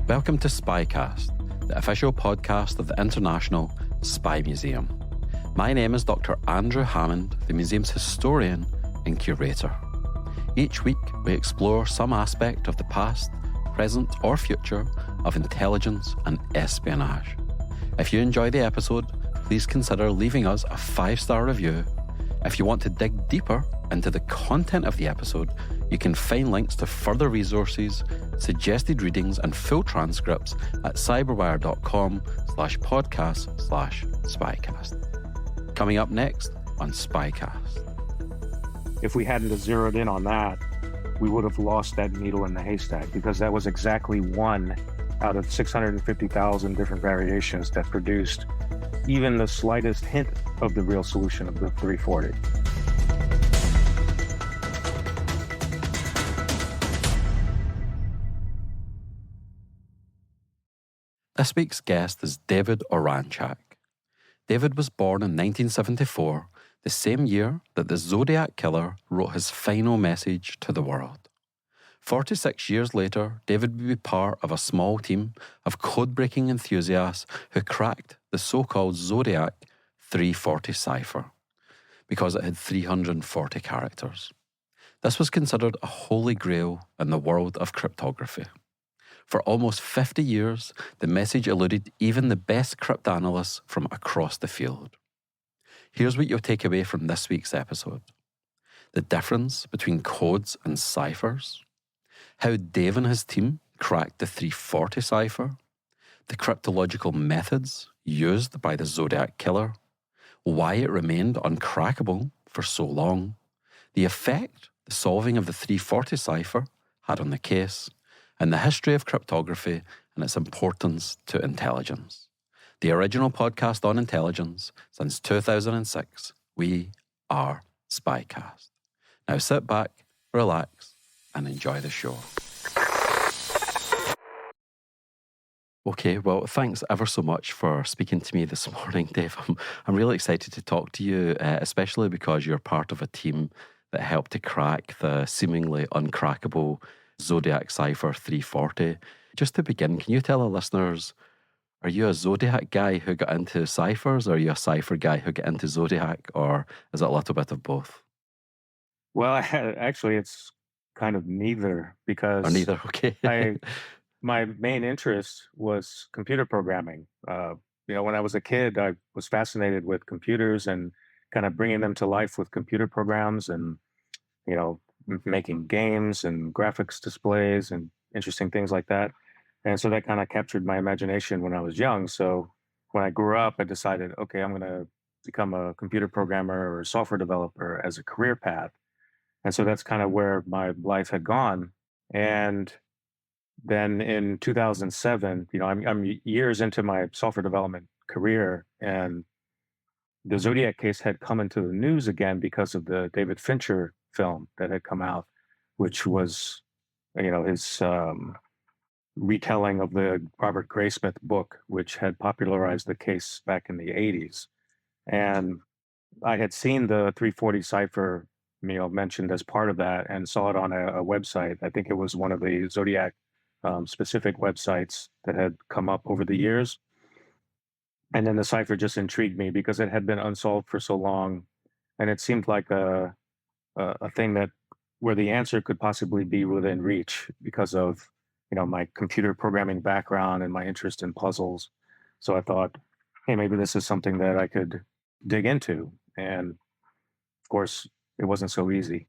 Welcome to SpyCast, the official podcast of the International Spy Museum. My name is Dr. Andrew Hammond, the museum's historian and curator. Each week, we explore some aspect of the past, present, or future of intelligence and espionage. If you enjoy the episode, please consider leaving us a 5-star review. If you want to dig deeper into the content of the episode, you can find links to further resources, suggested readings, and full transcripts at cyberwire.com/podcast/SpyCast. Coming up next on SpyCast. If we hadn't zeroed in on that, we would have lost that needle in the haystack, because that was exactly one out of 650,000 different variations that produced even the slightest hint of the real solution of the 340. This week's guest is David Oranchak. David was born in 1974, the same year that the Zodiac Killer wrote his final message to the world. 46 years later, David would be part of a small team of code-breaking enthusiasts who cracked the so-called Zodiac 340 cipher because it had 340 characters. This was considered a holy grail in the world of cryptography. For almost 50 years, the message eluded even the best cryptanalysts from across the field. Here's what you'll take away from this week's episode: the difference between codes and ciphers, how Dave and his team cracked the 340 cipher, the cryptological methods used by the Zodiac Killer, why it remained uncrackable for so long, the effect the solving of the 340 cipher had on the case, and the history of cryptography and its importance to intelligence. The original podcast on intelligence since 2006. We are SpyCast. Now sit back, relax, and enjoy the show. Okay, well, thanks ever so much for speaking to me this morning, Dave. I'm really excited to talk to you, especially because you're part of a team that helped to crack the seemingly uncrackable Zodiac Cipher 340. Just to begin, can you tell our listeners, are you a Zodiac guy who got into ciphers, or are you a cipher guy who got into Zodiac, or is it a little bit of both? Well, actually, it's kind of neither, because Or neither, okay. my main interest was computer programming. When I was a kid, I was fascinated with computers and kind of bringing them to life with computer programs, and making games and graphics displays and interesting things like that. And so that kind of captured my imagination when I was young. So when I grew up, I decided, okay, I'm going to become a computer programmer or a software developer as a career path. And so that's kind of where my life had gone. And then in 2007, I'm years into my software development career, and the Zodiac case had come into the news again because of the David Fincher film that had come out, which was, his retelling of the Robert Graysmith book, which had popularized the case back in the 80s. And I had seen the 340 cipher, mentioned as part of that, and saw it on a website. I think it was one of the Zodiac specific websites that had come up over the years. And then the cipher just intrigued me because it had been unsolved for so long, and it seemed like a thing that where the answer could possibly be within reach because of my computer programming background and my interest in puzzles. So I thought, hey, maybe this is something that I could dig into. And of course, it wasn't so easy.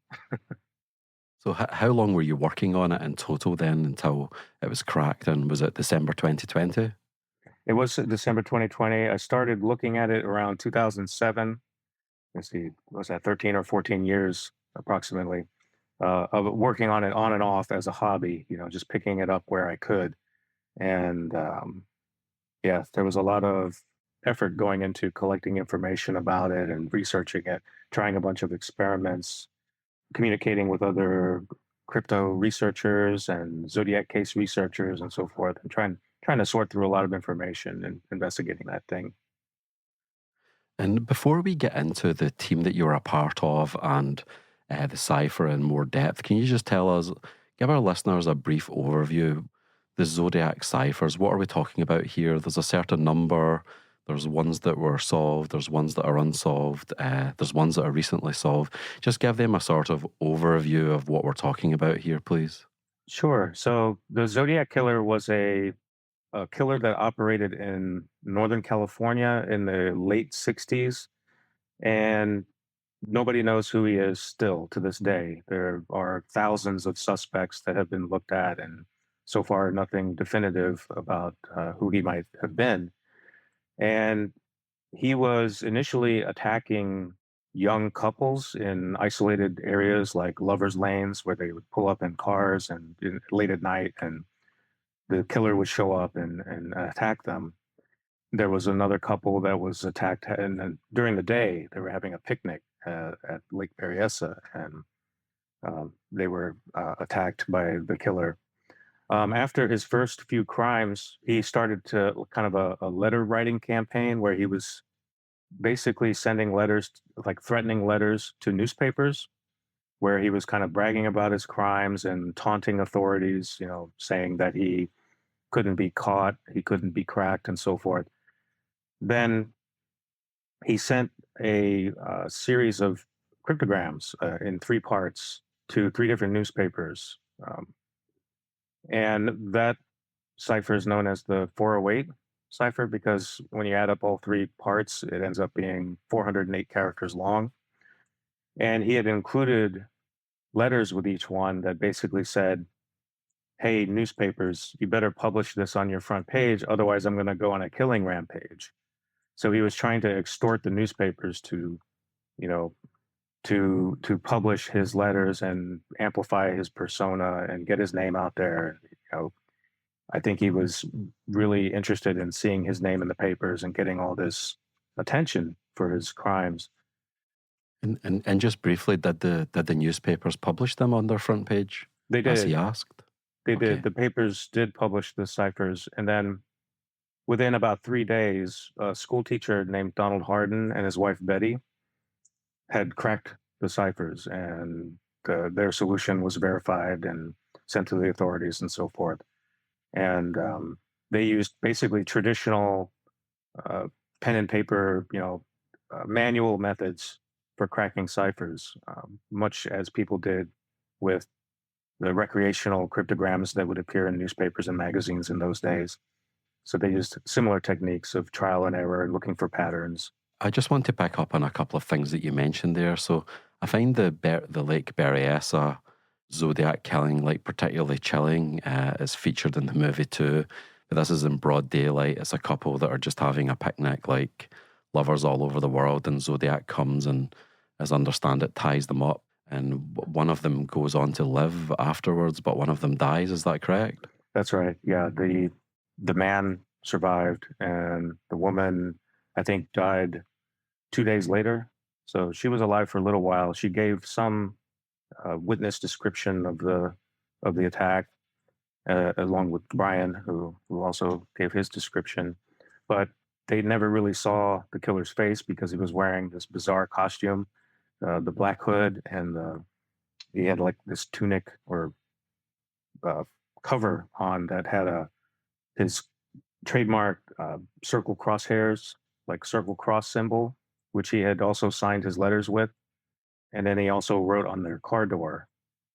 So how long were you working on it in total then until it was cracked? And was it December 2020? It was December 2020. I started looking at it around 2007. Let's see, was that 13 or 14 years approximately of working on it on and off as a hobby, just picking it up where I could. And there was a lot of effort going into collecting information about it and researching it, trying a bunch of experiments, communicating with other crypto researchers and Zodiac case researchers and so forth, and trying to sort through a lot of information and investigating that thing. And before we get into the team that you're a part of and the cipher in more depth, can you just give our listeners a brief overview the Zodiac ciphers. What are we talking about here? There's a certain number. There's ones that were solved. There's ones that are unsolved. There's ones that are recently solved. Just give them a sort of overview of what we're talking about here, please. Sure. So the Zodiac Killer was a killer that operated in Northern California in the late 60s. And nobody knows who he is still to this day. There are thousands of suspects that have been looked at, and so far, nothing definitive about who he might have been. And he was initially attacking young couples in isolated areas like lovers' lanes where they would pull up in cars and late at night, and the killer would show up and attack them. There was another couple that was attacked, and during the day they were having a picnic at Lake Berryessa, and they were attacked by the killer. After his first few crimes, he started to kind of a letter writing campaign where he was basically sending letters, like threatening letters to newspapers, where he was kind of bragging about his crimes and taunting authorities, saying that he couldn't be caught, he couldn't be cracked, and so forth. Then he sent a series of cryptograms in three parts to three different newspapers. And that cipher is known as the 408 cipher because when you add up all three parts, it ends up being 408 characters long. And he had included letters with each one that basically said, hey, newspapers, you better publish this on your front page, otherwise I'm going to go on a killing rampage. So he was trying to extort the newspapers to, you know, to publish his letters and amplify his persona and get his name out there. I think he was really interested in seeing his name in the papers and getting all this attention for his crimes. And just briefly, did the newspapers publish them on their front page? They As he did. asked? They Okay. did. The papers did publish the ciphers, and then within about 3 days, a school teacher named Donald Harden and his wife Betty had cracked the ciphers, and their solution was verified and sent to the authorities and so forth. And they used basically traditional uh, pen and paper, manual methods for cracking ciphers, much as people did with the recreational cryptograms that would appear in newspapers and magazines in those days. So they used similar techniques of trial and error, looking for patterns. I just want to pick up on a couple of things that you mentioned there. So I find the Lake Berryessa Zodiac killing particularly chilling. It's featured in the movie too, but this is in broad daylight. It's a couple that are just having a picnic, like lovers all over the world, and Zodiac comes and, as I understand it, ties them up. And one of them goes on to live afterwards, but one of them dies. Is that correct? That's right. Yeah, the man survived, and the woman, I think, died 2 days later. So she was alive for a little while. She gave some witness description of the attack, along with Brian, who also gave his description. But they never really saw the killer's face because he was wearing this bizarre costume, the black hood, and he had like this tunic or cover on that had his trademark circle crosshairs, like circle cross symbol, which he had also signed his letters with. And then he also wrote on their car door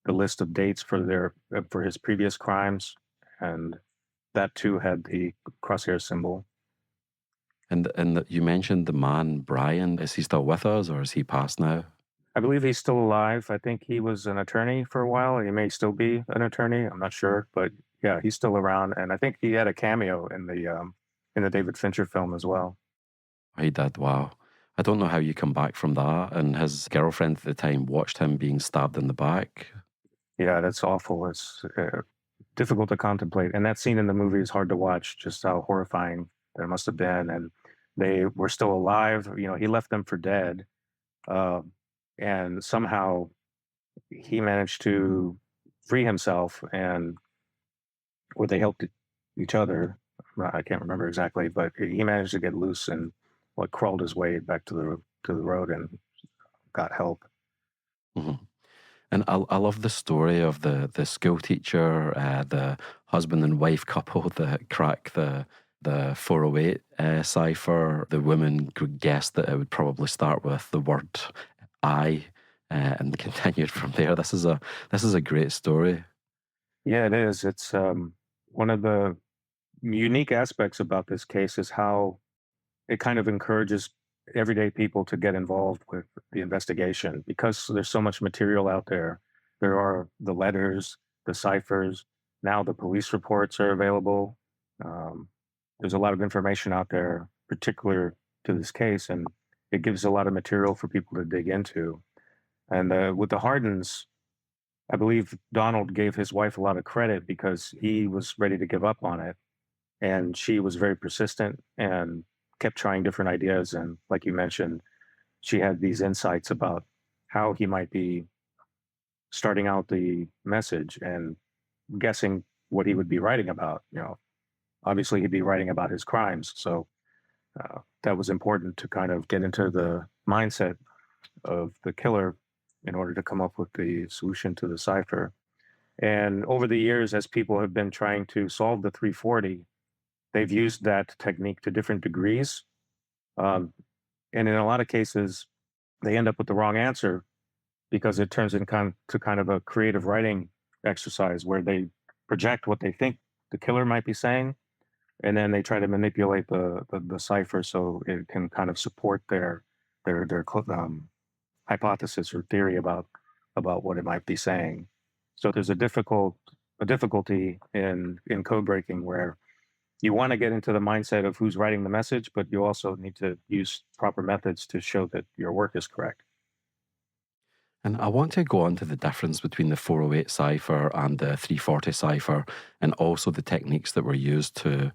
the list of dates for his previous crimes, and that too had the crosshair symbol. And you mentioned the man Brian. Is he still with us, or is he passed now? I believe he's still alive. I think he was an attorney for a while. He may still be an attorney. I'm not sure, but yeah, he's still around. And I think he had a cameo in the David Fincher film as well. He did. Wow. I don't know how you come back from that. And his girlfriend at the time watched him being stabbed in the back. Yeah, that's awful. It's difficult to contemplate. And that scene in the movie is hard to watch, just how horrifying that must have been. And they were still alive. He left them for dead. And somehow he managed to free himself, or they helped each other. I can't remember exactly, but he managed to get loose and crawled his way back to the road and got help. Mm-hmm. And I love the story of the school teacher, the husband and wife couple that crack the 408 cipher. The woman could guess that it would probably start with the word I, and continued from there. This is a great story. Yeah, it is. It's one of the unique aspects about this case is how it kind of encourages everyday people to get involved with the investigation because there's so much material out there. There are the letters, the ciphers. Now the police reports are available. Um, there's a lot of information out there, particular to this case, and it gives a lot of material for people to dig into. And with the Hardens, I believe Donald gave his wife a lot of credit because he was ready to give up on it. And she was very persistent and kept trying different ideas. And like you mentioned, she had these insights about how he might be starting out the message and guessing what he would be writing about. Obviously he'd be writing about his crimes. So that was important to kind of get into the mindset of the killer in order to come up with the solution to the cipher. And over the years, as people have been trying to solve the 340, they've used that technique to different degrees. Um, and in a lot of cases, they end up with the wrong answer because it turns into kind of a creative writing exercise where they project what they think the killer might be saying, and then they try to manipulate the cipher so it can kind of support their hypothesis or theory about what it might be saying. So there's a difficulty in code breaking where you want to get into the mindset of who's writing the message, but you also need to use proper methods to show that your work is correct. And I want to go on to the difference between the 408 cipher and the 340 cipher, and also the techniques that were used to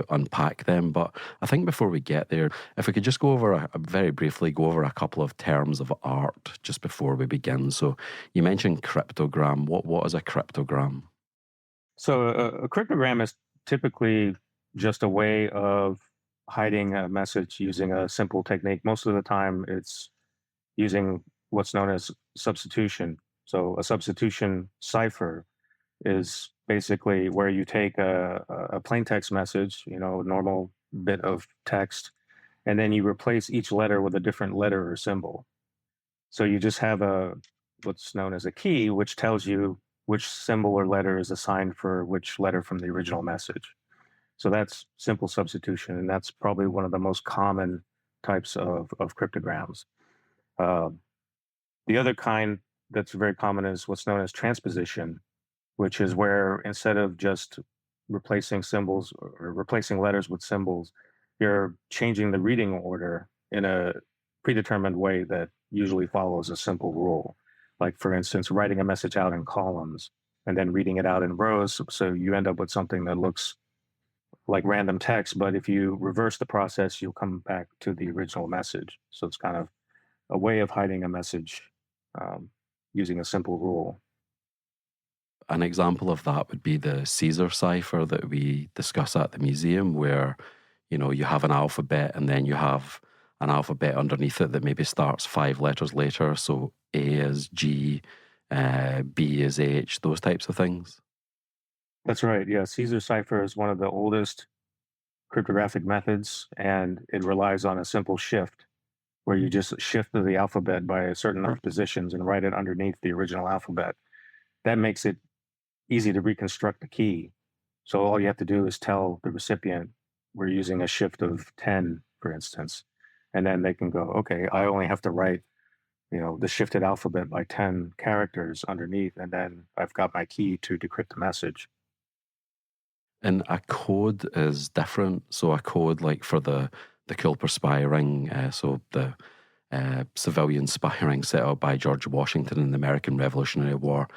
unpack them. But I think before we get there, if we could just go over very briefly go over a couple of terms of art just before we begin. So you mentioned cryptogram. What is a cryptogram? So a cryptogram is typically just a way of hiding a message using a simple technique. Most of the time, it's using what's known as substitution. So a substitution cipher is basically where you take a plain text message, a normal bit of text, and then you replace each letter with a different letter or symbol. So you just have what's known as a key, which tells you which symbol or letter is assigned for which letter from the original message. So that's simple substitution, and that's probably one of the most common types of cryptograms. Uh, the other kind that's very common is what's known as transposition, which is where instead of just replacing symbols or replacing letters with symbols, you're changing the reading order in a predetermined way that usually follows a simple rule. Like, for instance, writing a message out in columns and then reading it out in rows. So you end up with something that looks like random text, but if you reverse the process, you'll come back to the original message. So it's kind of a way of hiding a message using a simple rule. An example of that would be the Caesar cipher that we discuss at the museum, where you have an alphabet and then you have an alphabet underneath it that maybe starts 5 letters later. So A is G, B is H, those types of things. That's right. Yeah, Caesar cipher is one of the oldest cryptographic methods, and it relies on a simple shift where you just shift the alphabet by a certain number of positions and write it underneath the original alphabet. That makes it easy to reconstruct the key. So all you have to do is tell the recipient we're using a shift of 10, for instance, and then they can go, okay, I only have to write, the shifted alphabet by 10 characters underneath, and then I've got my key to decrypt the message. And a code is different. So a code like for the Culper spy ring, so the civilian spy ring set up by George Washington in the American Revolutionary War.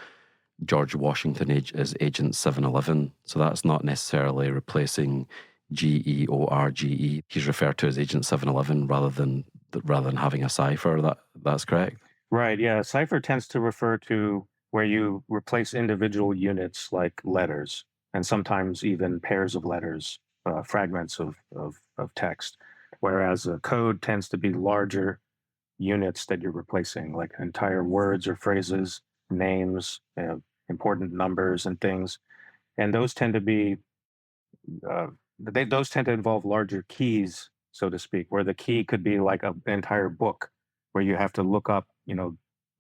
George Washington is Agent 711, so that's not necessarily replacing GEORGE. He's referred to as Agent 711 rather than having a cipher. That's correct. Right. Yeah. Cipher tends to refer to where you replace individual units like letters and sometimes even pairs of letters, fragments of text, whereas a code tends to be larger units that you're replacing, like entire words or phrases, names, important numbers and things. And those tend to be uh, those tend to involve larger keys, so to speak, where the key could be like an entire book, where you have to look up,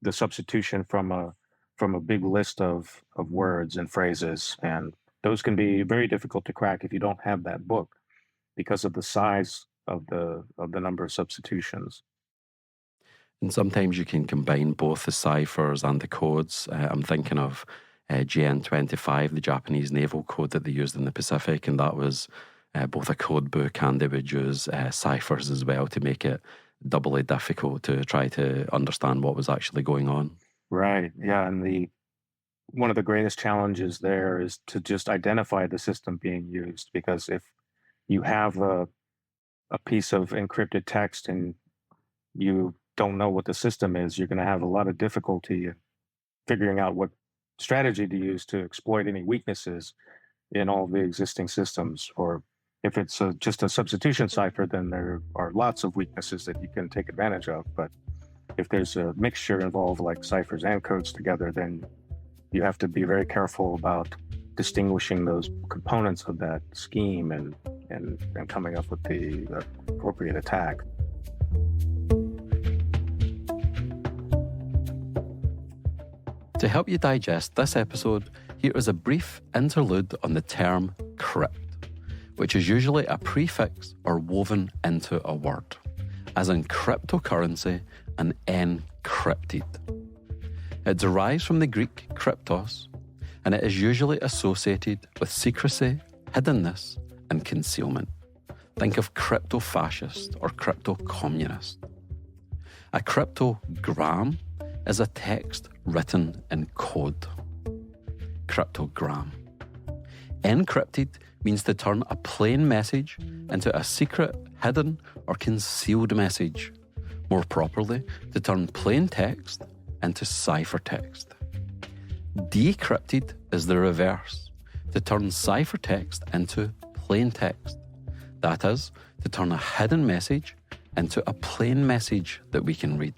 the substitution from a big list of words and phrases, and those can be very difficult to crack if you don't have that book because of the size of the number of substitutions. And sometimes you can combine both the ciphers and the codes. I'm thinking of GN25, the Japanese naval code that they used in the Pacific, and that was both a code book, and they would use ciphers as well to make it doubly difficult to try to understand what was actually going on. Right. Yeah. And one of the greatest challenges there is to just identify the system being used, because if you have a piece of encrypted text and you don't know what the system is, you're going to have a lot of difficulty figuring out what strategy to use to exploit any weaknesses in all the existing systems. Or if it's just a substitution cipher, then there are lots of weaknesses that you can take advantage of. But if there's a mixture involved, like ciphers and codes together, then you have to be very careful about distinguishing those components of that scheme and coming up with the appropriate attack. To help you digest this episode, here is a brief interlude on the term crypt, which is usually a prefix or woven into a word, as in cryptocurrency and encrypted. It derives from the Greek kryptos, and it is usually associated with secrecy, hiddenness, and concealment. Think of crypto-fascist or crypto-communist. A cryptogram is a text written in code. Cryptogram. Encrypted means to turn a plain message into a secret, hidden, or concealed message. More properly, to turn plain text into ciphertext. Decrypted is the reverse, to turn ciphertext into plain text. That is, to turn a hidden message into a plain message that we can read.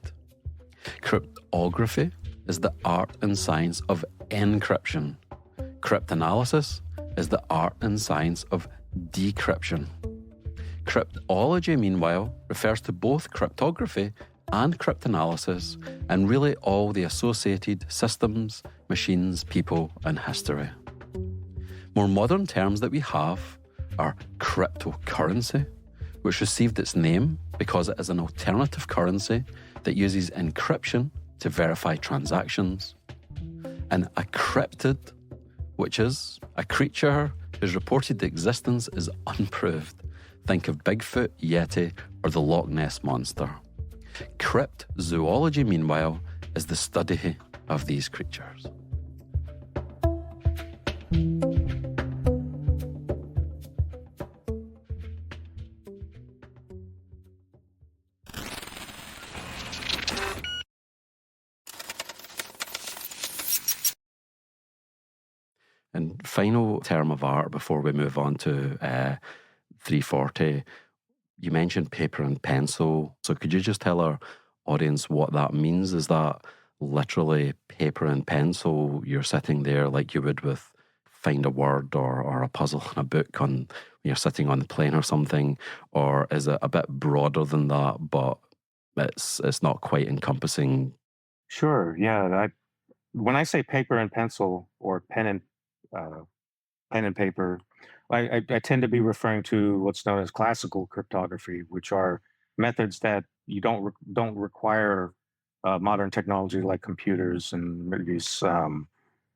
Cryptography is the art and science of encryption. Cryptanalysis is the art and science of decryption. Cryptology, meanwhile, refers to both cryptography and cryptanalysis, and really all the associated systems, machines, people, and history. More modern terms that we have are cryptocurrency, which received its name because it is an alternative currency that uses encryption to verify transactions, and a cryptid, which is a creature whose reported existence is unproved. Think of Bigfoot, Yeti, or the Loch Ness Monster. Cryptozoology, meanwhile, is the study of these creatures. And final term of art before we move on to 340, you mentioned paper and pencil. So could you just tell our audience what that means? Is that literally paper and pencil? You're sitting there like you would with find a word or a puzzle in a book when you're sitting on the plane or something? Or is it a bit broader than that, but it's not quite encompassing? Sure. Yeah. When I say paper and pencil or pen and paper, I tend to be referring to what's known as classical cryptography, which are methods that you don't require modern technology like computers and these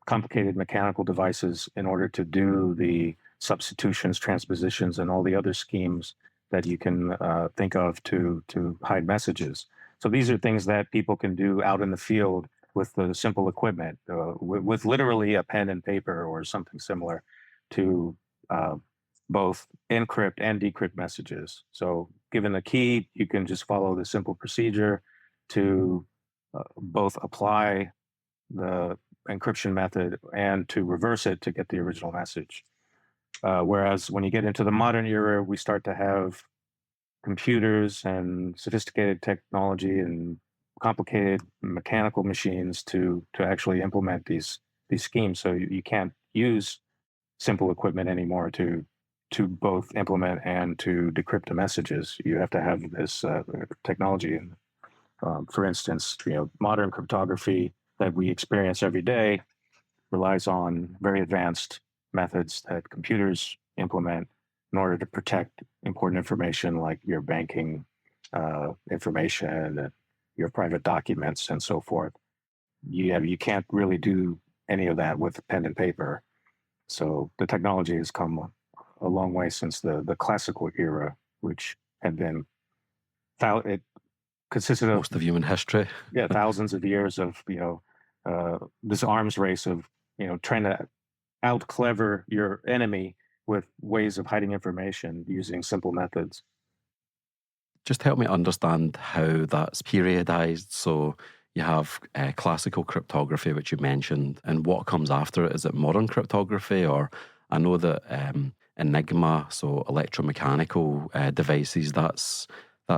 complicated mechanical devices in order to do the substitutions, transpositions, and all the other schemes that you can think of to hide messages. So these are things that people can do out in the field with the simple equipment, with literally a pen and paper or something similar, to both encrypt and decrypt messages. So given a key, you can just follow the simple procedure to both apply the encryption method and to reverse it to get the original message. Whereas when you get into the modern era, we start to have computers and sophisticated technology and complicated mechanical machines to actually implement these schemes. So you can't use simple equipment anymore to both implement and to decrypt the messages. You have to have this technology. And for instance, modern cryptography that we experience every day relies on very advanced methods that computers implement in order to protect important information like your banking information, your private documents, and so forth. You can't really do any of that with pen and paper. So the technology has come a long way since the classical era, which had been it consisted of Most of human history. thousands of years of this arms race of trying to out clever your enemy with ways of hiding information using simple methods. Just help me understand how that's periodized. So you have classical cryptography, which you mentioned, and what comes after it? Is it modern cryptography? Or I know that Enigma, so electromechanical devices, that's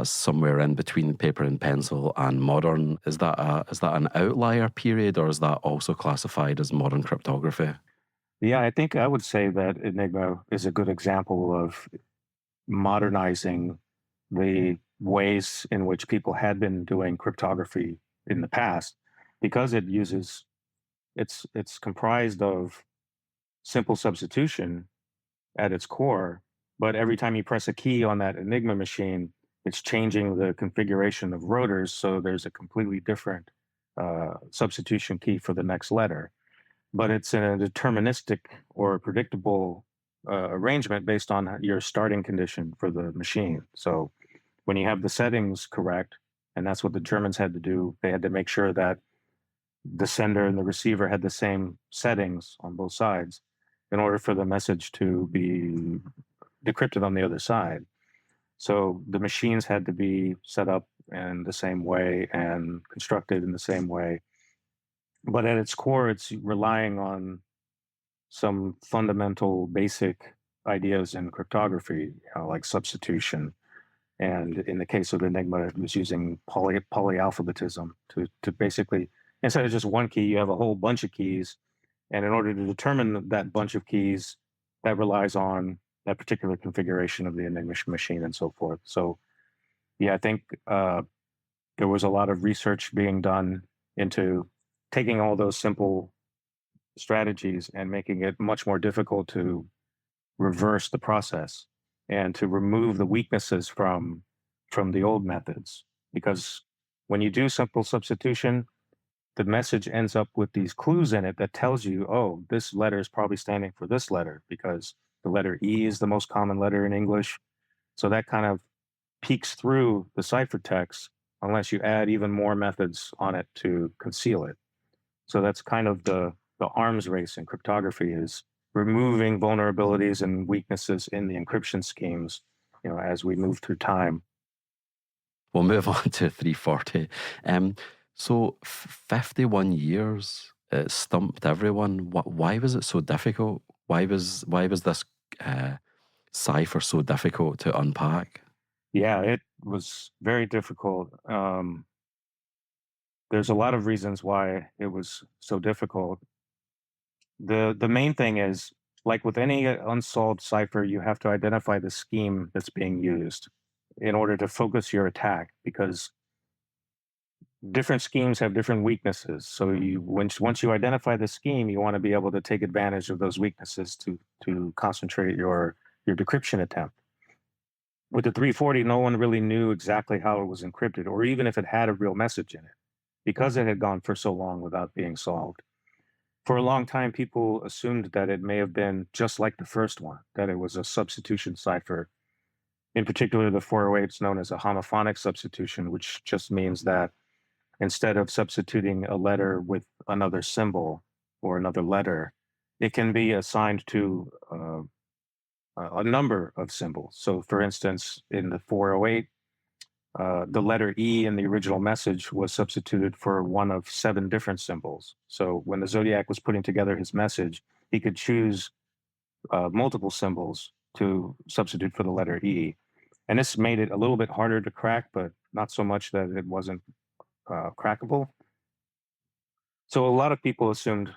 somewhere in between paper and pencil and modern. Is that an outlier period, or is that also classified as modern cryptography? Yeah, I think I would say that Enigma is a good example of modernizing the ways in which people had been doing cryptography in the past, because it's comprised of simple substitution at its core, but every time you press a key on that Enigma machine, it's changing the configuration of rotors, so there's a completely different substitution key for the next letter. But it's in a deterministic or predictable arrangement based on your starting condition for the machine. So when you have the settings correct, and that's what the Germans had to do, they had to make sure that the sender and the receiver had the same settings on both sides in order for the message to be decrypted on the other side. So the machines had to be set up in the same way and constructed in the same way. But at its core, it's relying on some fundamental basic ideas in cryptography, like substitution. And in the case of Enigma, it was using polyalphabetism to basically, instead of just one key, you have a whole bunch of keys. And in order to determine that bunch of keys, that relies on that particular configuration of the Enigma machine and so forth. So, yeah, I think there was a lot of research being done into taking all those simple strategies and making it much more difficult to reverse the process and to remove the weaknesses from the old methods. Because when you do simple substitution, the message ends up with these clues in it that tells you, oh, this letter is probably standing for this letter because the letter E is the most common letter in English. So that kind of peeks through the ciphertext unless you add even more methods on it to conceal it. So that's kind of the arms race in cryptography, is removing vulnerabilities and weaknesses in the encryption schemes, as we move through time. We'll move on to 340. So 51 years, it stumped everyone. Why was it so difficult? Why was this cipher so difficult to unpack? Yeah, it was very difficult. There's a lot of reasons why it was so difficult. The main thing is, like with any unsolved cipher, you have to identify the scheme that's being used in order to focus your attack, because different schemes have different weaknesses. So once you identify the scheme, you want to be able to take advantage of those weaknesses to concentrate your decryption attempt. With the 340, no one really knew exactly how it was encrypted, or even if it had a real message in it, because it had gone for so long without being solved. For a long time, people assumed that it may have been just like the first one, that it was a substitution cipher. In particular, the 408 is known as a homophonic substitution, which just means that instead of substituting a letter with another symbol or another letter, it can be assigned to a number of symbols. So, for instance, in the 408, the letter E in the original message was substituted for one of 7 different symbols. So when the Zodiac was putting together his message, he could choose multiple symbols to substitute for the letter E. And this made it a little bit harder to crack, but not so much that it wasn't crackable. So a lot of people assumed,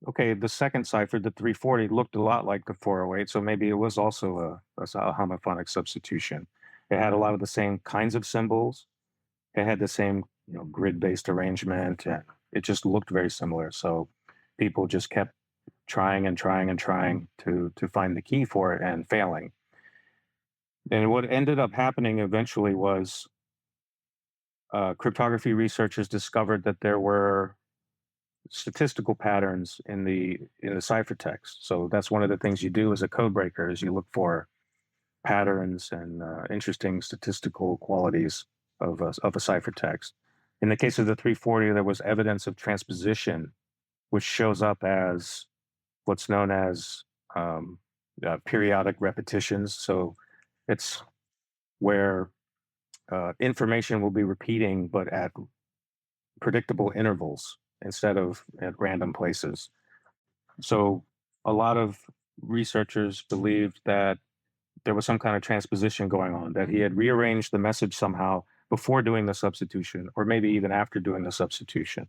okay, the second cipher, the 340, looked a lot like the 408, so maybe it was also a homophonic substitution. It had a lot of the same kinds of symbols. It had the same, grid-based arrangement, and it just looked very similar. So people just kept trying and trying and trying to find the key for it and failing. And what ended up happening eventually was cryptography researchers discovered that there were statistical patterns in the ciphertext. So that's one of the things you do as a code breaker is you look for patterns and interesting statistical qualities of a ciphertext. In the case of the 340, there was evidence of transposition, which shows up as what's known as periodic repetitions. So it's where information will be repeating, but at predictable intervals instead of at random places. So a lot of researchers believed that there was some kind of transposition going on, that he had rearranged the message somehow before doing the substitution, or maybe even after doing the substitution.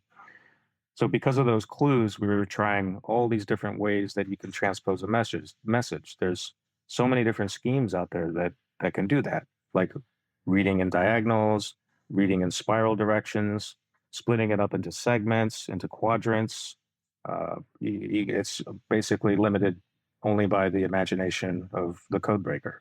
So because of those clues, we were trying all these different ways that you can transpose a message. There's so many different schemes out there that can do that, like reading in diagonals, reading in spiral directions, splitting it up into segments, into quadrants. It's basically limited only by the imagination of the code breaker.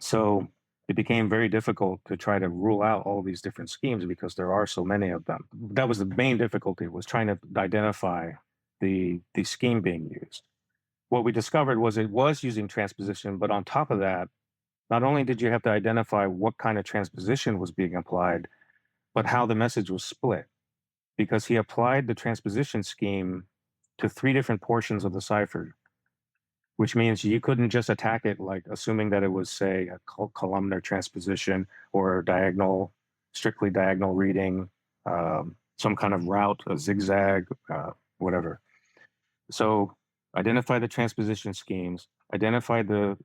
So it became very difficult to try to rule out all these different schemes because there are so many of them. That was the main difficulty, was trying to identify the scheme being used. What we discovered was it was using transposition, but on top of that, not only did you have to identify what kind of transposition was being applied, but how the message was split, because he applied the transposition scheme to 3 different portions of the cipher, which means you couldn't just attack it like assuming that it was, say, a columnar transposition or diagonal, strictly diagonal reading, some kind of route, a zigzag, whatever. So identify the transposition schemes, identify the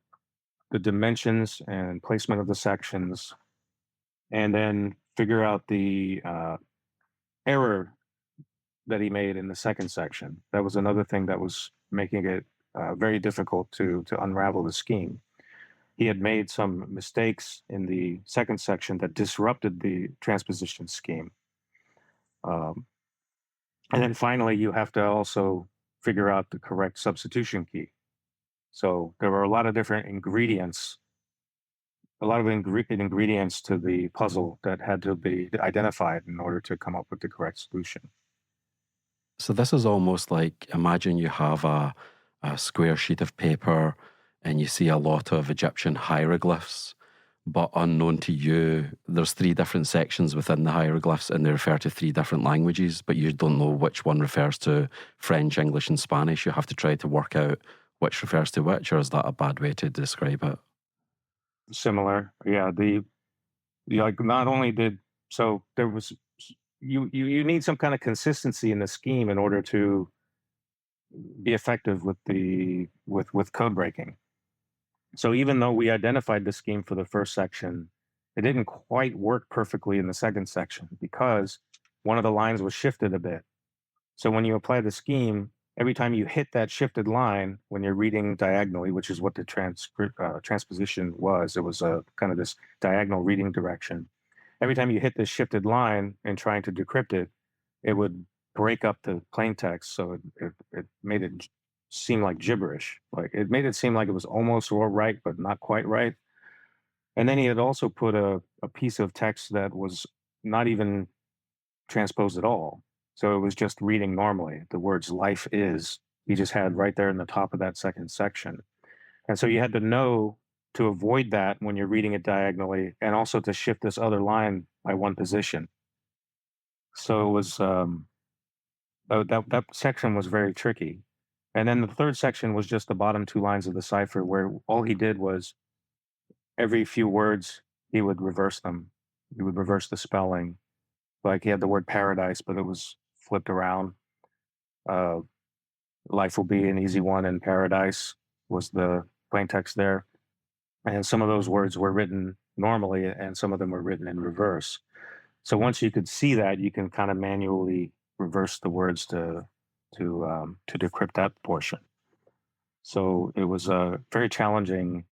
dimensions and placement of the sections, and then figure out the error that he made in the second section. That was another thing that was making it very difficult to unravel the scheme. He had made some mistakes in the second section that disrupted the transposition scheme. And then finally, you have to also figure out the correct substitution key. So there were a lot of different ingredients, ingredients to the puzzle that had to be identified in order to come up with the correct solution. So this is almost like, imagine you have a square sheet of paper and you see a lot of Egyptian hieroglyphs, but unknown to you, there's 3 different sections within the hieroglyphs and they refer to 3 different languages, but you don't know which one refers to French, English, and Spanish. You have to try to work out which refers to which, or is that a bad way to describe it? Similar. Yeah. Like not only did, so there was, you need some kind of consistency in the scheme in order to be effective with code breaking. So even though we identified the scheme for the first section, it didn't quite work perfectly in the second section because one of the lines was shifted a bit. So when you apply the scheme, every time you hit that shifted line when you're reading diagonally, which is what the transposition was, it was a kind of this diagonal reading direction. Every time you hit this shifted line and trying to decrypt it, it would break up the plain text. So it made it seem like gibberish. Like it made it seem like it was almost right, but not quite right. And then he had also put a piece of text that was not even transposed at all. So it was just reading normally. The words life is, he just had right there in the top of that second section. And so you had to know to avoid that when you're reading it diagonally and also to shift this other line by 1 position. So it was, that section was very tricky. And then the third section was just the bottom 2 lines of the cipher where all he did was every few words, he would reverse them. He would reverse the spelling. Like he had the word paradise, but it was flipped around. Life will be an easy one in paradise was the plain text there. And some of those words were written normally, and some of them were written in reverse. So once you could see that, you can kind of manually reverse the words to decrypt that portion. So it was very challenging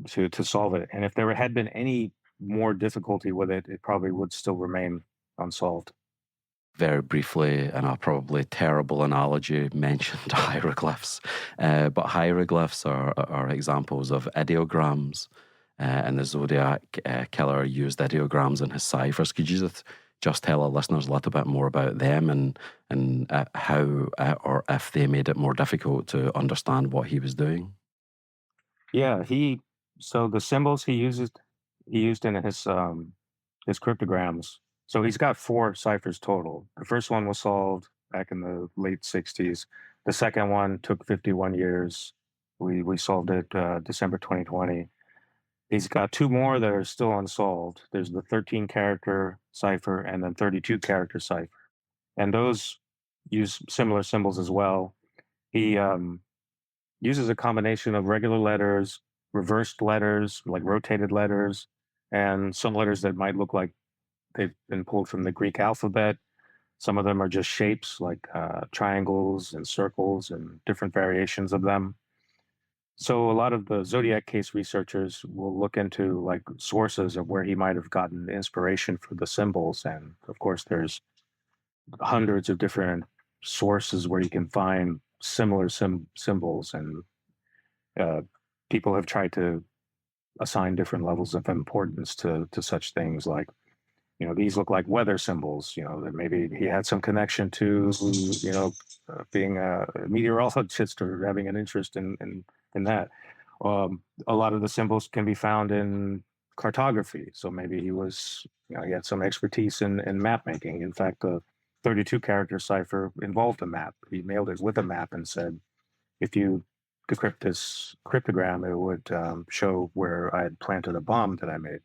to solve it. And if there had been any more difficulty with it, it probably would still remain unsolved. Very briefly, and a probably terrible analogy, mentioned hieroglyphs. But hieroglyphs are examples of ideograms, and the Zodiac Killer used ideograms in his ciphers. Could you just tell our listeners a little bit more about them and how or if they made it more difficult to understand what he was doing? Yeah, so the symbols he used in his cryptograms. So he's got 4 ciphers total. The first one was solved back in the late 60s. The second one took 51 years. We solved it December 2020. He's got 2 more that are still unsolved. There's the 13 character cipher and then 32 character cipher. And those use similar symbols as well. He uses a combination of regular letters, reversed letters, like rotated letters, and some letters that might look like they've been pulled from the Greek alphabet. Some of them are just shapes like triangles and circles and different variations of them. So a lot of the Zodiac case researchers will look into like sources of where he might have gotten the inspiration for the symbols. And of course, there's hundreds of different sources where you can find similar symbols, and people have tried to assign different levels of importance to such things like, these look like weather symbols, that maybe he had some connection to, being a meteorologist or having an interest in that. A lot of the symbols can be found in cartography. So maybe he had some expertise in map making. In fact, the 32 character cipher involved a map. He mailed it with a map and said, if you decrypt this cryptogram, it would show where I had planted a bomb that I made.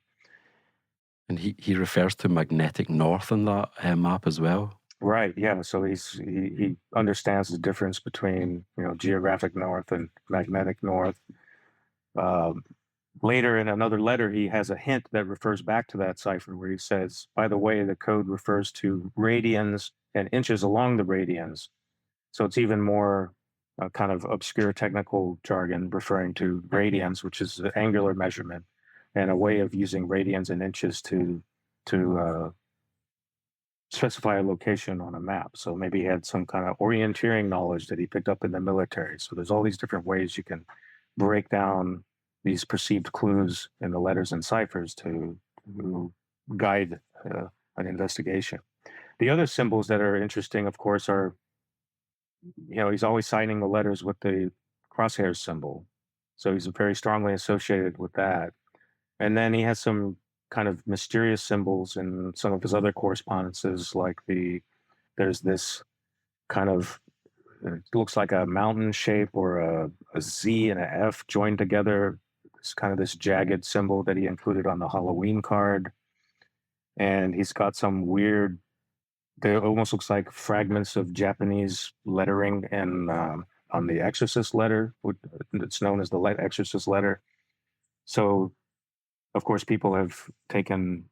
And he refers to magnetic north in that map as well. Right. Yeah. So he understands the difference between geographic north and magnetic north. Later in another letter, he has a hint that refers back to that cipher where he says, by the way, the code refers to radians and inches along the radians. So it's even more kind of obscure technical jargon referring to radians, which is the angular measurement, and a way of using radians and inches to specify a location on a map. So maybe he had some kind of orienteering knowledge that he picked up in the military. So there's all these different ways you can break down these perceived clues in the letters and ciphers to guide an investigation. The other symbols that are interesting, of course, are, he's always signing the letters with the crosshairs symbol. So he's very strongly associated with that. And then he has some kind of mysterious symbols in some of his other correspondences, like there's this kind of, it looks like a mountain shape or a Z and a F joined together. It's kind of this jagged symbol that he included on the Halloween card. And he's got some weird, they almost looks like fragments of Japanese lettering and on the Exorcist letter. It's known as the Exorcist letter. So, of course, people have taken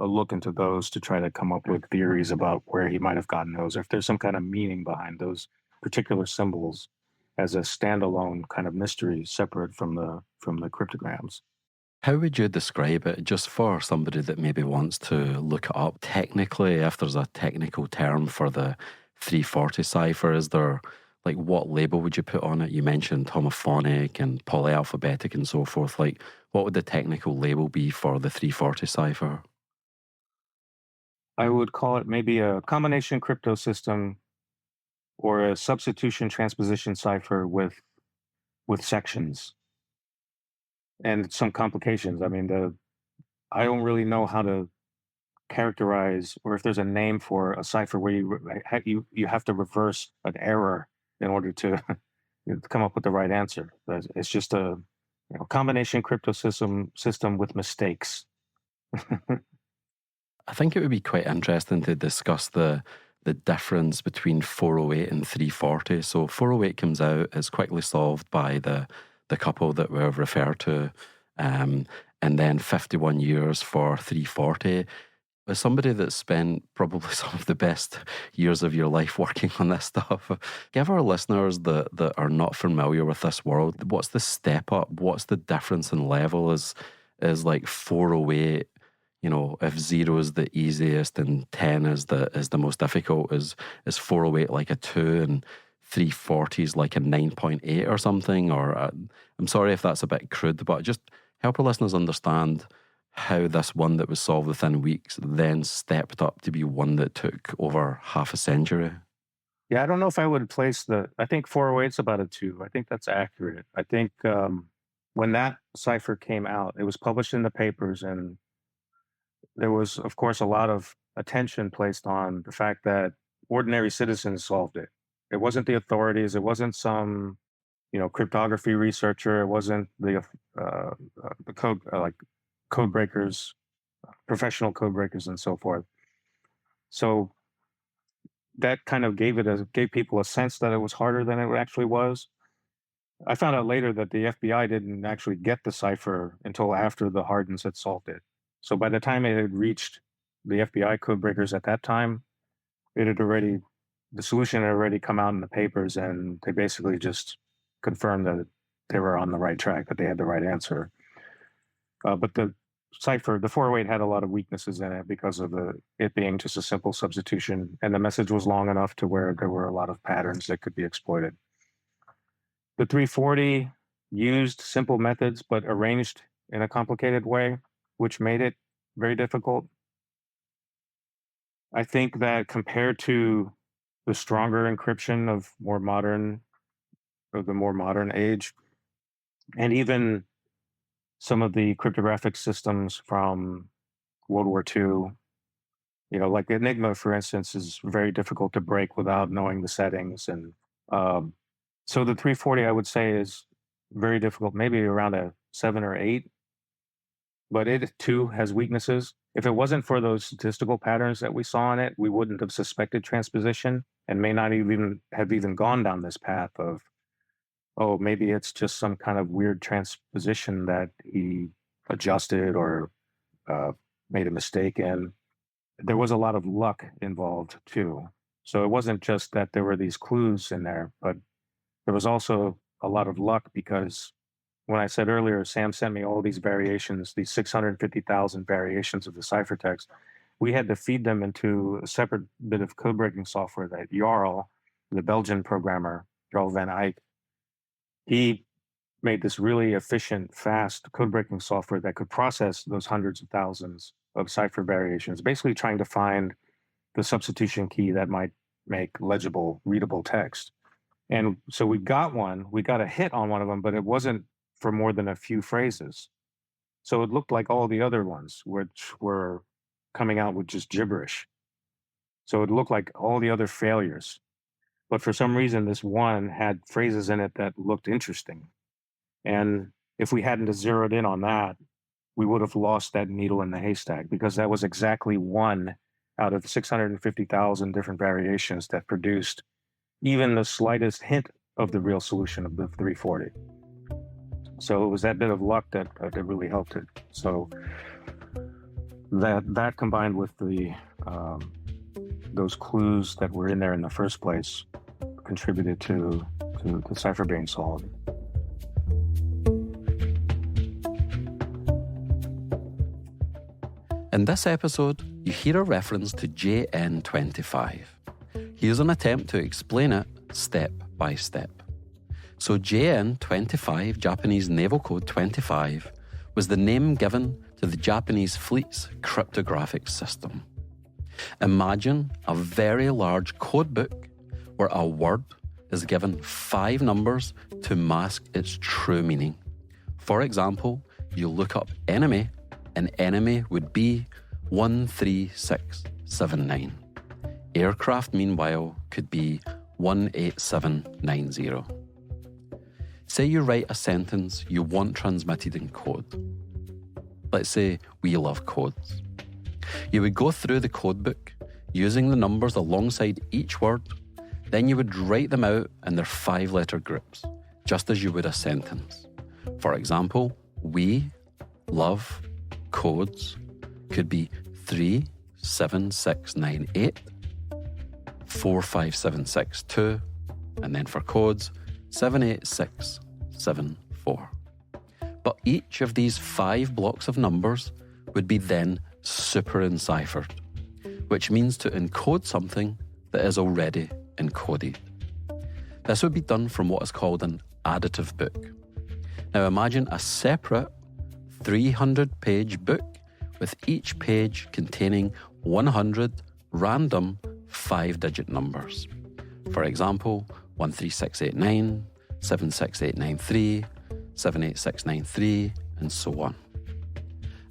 a look into those to try to come up with theories about where he might have gotten those, or if there's some kind of meaning behind those particular symbols as a standalone kind of mystery separate from the cryptograms. How would you describe it, just for somebody that maybe wants to look it up technically, if there's a technical term for the 340 cipher? Is there, like, what label would you put on it? You mentioned homophonic and polyalphabetic and so forth. Like, what would the technical label be for the 340 cipher? I would call it maybe a combination crypto system or a substitution transposition cipher with sections and some complications. I mean, I don't really know how to characterize, or if there's a name for a cipher where you have to reverse an error in order to come up with the right answer. It's just a combination crypto system with mistakes. I think it would be quite interesting to discuss the difference between 408 and 340. So 408 comes out, is quickly solved by the couple that we've referred to and then 51 years for 340. As somebody that's spent probably some of the best years of your life working on this stuff, give our listeners that are not familiar with this world, what's the step up? What's the difference in level? Is like 408, if 0 is the easiest and 10 is the most difficult, is 408 like a 2 and 340 is like a 9.8 or something? Or I'm sorry if that's a bit crude, but just help our listeners understand how this one that was solved within weeks then stepped up to be one that took over half a century. Yeah, I don't know if I would place I think 408 is about a 2. I think that's accurate. I think when that cipher came out, it was published in the papers, and there was, of course, a lot of attention placed on the fact that ordinary citizens solved it. It wasn't the authorities. It wasn't some, cryptography researcher. It wasn't the code, like code breakers, professional code breakers, and so forth. So that kind of gave people a sense that it was harder than it actually was. I found out later that the FBI didn't actually get the cipher until after the Hardens had solved it. So by the time it had reached the FBI code breakers at that time, the solution had already come out in the papers, and they basically just confirmed that they were on the right track, that they had the right answer. But the cipher, the 408, had a lot of weaknesses in it because of it being just a simple substitution, and the message was long enough to where there were a lot of patterns that could be exploited. The 340 used simple methods, but arranged in a complicated way, which made it very difficult. I think that compared to the stronger encryption of the more modern age, and even some of the cryptographic systems from World War II, like Enigma, for instance, is very difficult to break without knowing the settings. And so the 340, I would say, is very difficult, maybe around a 7 or 8. But it, too, has weaknesses. If it wasn't for those statistical patterns that we saw in it, we wouldn't have suspected transposition, and may not have gone down this path of, oh, maybe it's just some kind of weird transposition that he adjusted or made a mistake in. There was a lot of luck involved, too. So it wasn't just that there were these clues in there, but there was also a lot of luck, because when I said earlier, Sam sent me all these variations, these 650,000 variations of the ciphertext, we had to feed them into a separate bit of code-breaking software that Jarl, the Belgian programmer, Jarl Van Eycke, he made this really efficient, fast code-breaking software that could process those hundreds of thousands of cipher variations, basically trying to find the substitution key that might make legible, readable text. And so we got a hit on one of them, but it wasn't for more than a few phrases. So it looked like all the other ones, which were coming out with just gibberish. So it looked like all the other failures. But for some reason, this one had phrases in it that looked interesting. And if we hadn't zeroed in on that, we would have lost that needle in the haystack, because that was exactly one out of 650,000 different variations that produced even the slightest hint of the real solution of the 340. So it was that bit of luck that really helped it. So that combined with the those clues that were in there in the first place contributed to the cipher being solved. In this episode, you hear a reference to JN25. Here's an attempt to explain it step by step. So JN25, Japanese Naval Code 25, was the name given to the Japanese fleet's cryptographic system. Imagine a very large code book where a word is given 5 numbers to mask its true meaning. For example, you look up enemy, and enemy would be 13679. Aircraft, meanwhile, could be 18790. Say you write a sentence you want transmitted in code. Let's say, we love codes. You would go through the code book using the numbers alongside each word, then you would write them out in their 5-letter groups, just as you would a sentence. For example, we love, codes could be 37698, 45762, and then for codes, 78674. But each of these 5 blocks of numbers would be then super enciphered, which means to encode something that is already encoded. This would be done from what is called an additive book. Now imagine a separate 300-page book with each page containing 100 random 5-digit numbers. For example, 13689, 76893, 78693, and so on.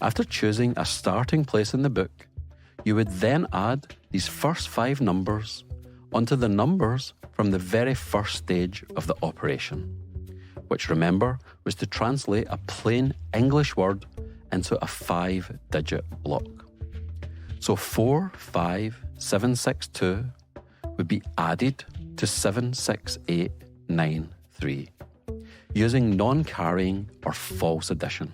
After choosing a starting place in the book, you would then add these first 5 numbers onto the numbers from the very first stage of the operation, which, remember, was to translate a plain English word into a 5-digit block. So 45762 would be added to 76893 using non-carrying or false addition.